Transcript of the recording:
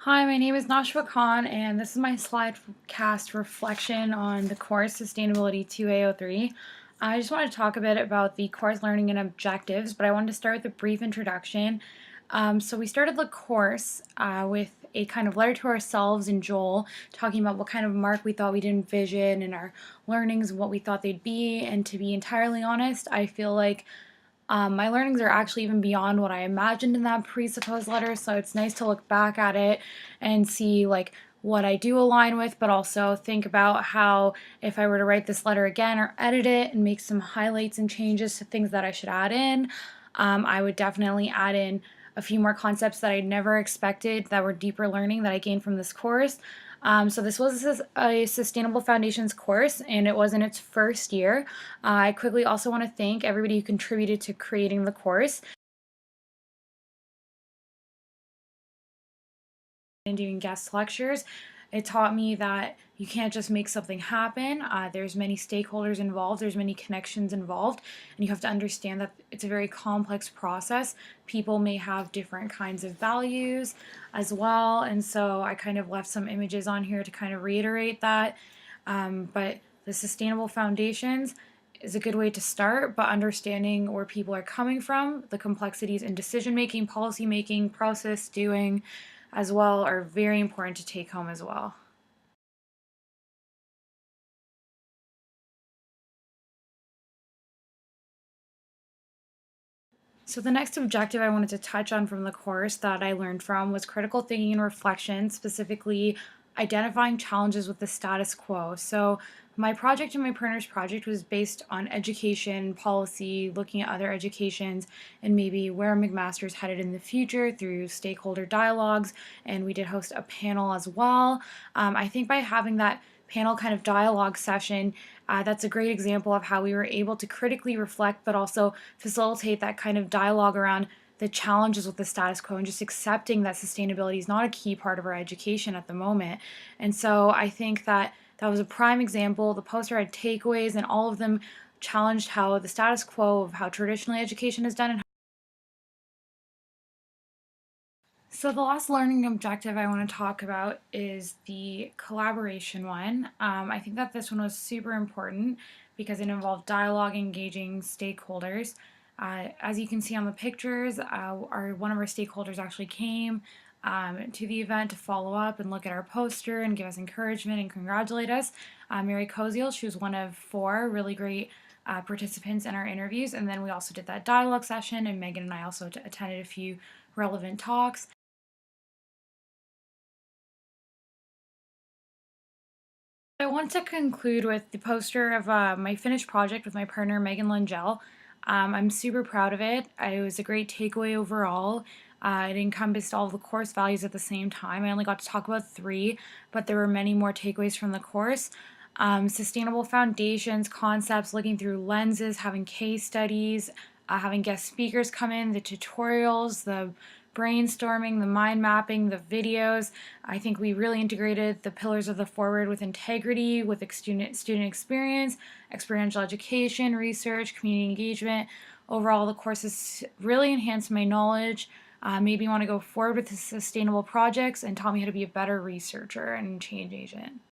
Hi, my name is Nashwa and this is my slide cast reflection on the course Sustainability 2A03. I just want to talk a bit about the course learning and objectives, but I wanted to start with a brief introduction. So we started the course with a kind of letter to ourselves and Joel, talking about what kind of mark we thought we'd envision and our learnings and what we thought they'd be. And to be entirely honest, I feel like my learnings are actually even beyond what I imagined in that presupposed letter, so it's nice to look back at it and see like what I do align with, but also think about how if I were to write this letter again or edit it and make some highlights and changes to things that I should add in, I would definitely add in a few more concepts that I never expected that were deeper learning that I gained from this course. So this was a Sustainable Foundations course, and it was in its first year. I quickly also want to thank everybody who contributed to creating the course and doing guest lectures. It taught me that you can't just make something happen. There's many stakeholders involved, there's many connections involved, and you have to understand that it's a very complex process. People may have different kinds of values as well, and so I kind of left some images on here to kind of reiterate that. But the Sustainable Foundations is a good way to start, but understanding where people are coming from, the complexities in decision making, policy making, process doing as well are very important to take home as well. So the next objective I wanted to touch on from the course that I learned from was critical thinking and reflection, specifically identifying challenges with the status quo. So my project and my partner's project was based on education, policy, looking at other educations, and maybe where McMaster's headed in the future through stakeholder dialogues. And we did host a panel as well. I think by having that panel kind of dialogue session, that's a great example of how we were able to critically reflect but also facilitate that kind of dialogue around the challenges with the status quo and just accepting that sustainability is not a key part of our education at the moment. And so I think that that was a prime example. The poster had takeaways and all of them challenged how the status quo of how traditionally education is done. And so the last learning objective I want to talk about is the collaboration one. I think that this one was super important because it involved dialogue, engaging stakeholders. As you can see on the pictures, one of our stakeholders actually came to the event to follow up and look at our poster and give us encouragement and congratulate us. Mary Koziel, she was one of four really great participants in our interviews, and then we also did that dialogue session, and Megan and I also attended a few relevant talks. I want to conclude with the poster of my finished project with my partner Megan Langell. I'm super proud of it. It was a great takeaway overall. It encompassed all of the course values at the same time. I only got to talk about three, but there were many more takeaways from the course. Sustainable foundations, concepts, looking through lenses, having case studies, having guest speakers come in, the tutorials, the brainstorming, the mind mapping, the videos. I think we really integrated the pillars of the forward with integrity, with student experience, experiential education, research, community engagement. Overall, the courses really enhanced my knowledge, made me want to go forward with the sustainable projects, and taught me how to be a better researcher and change agent.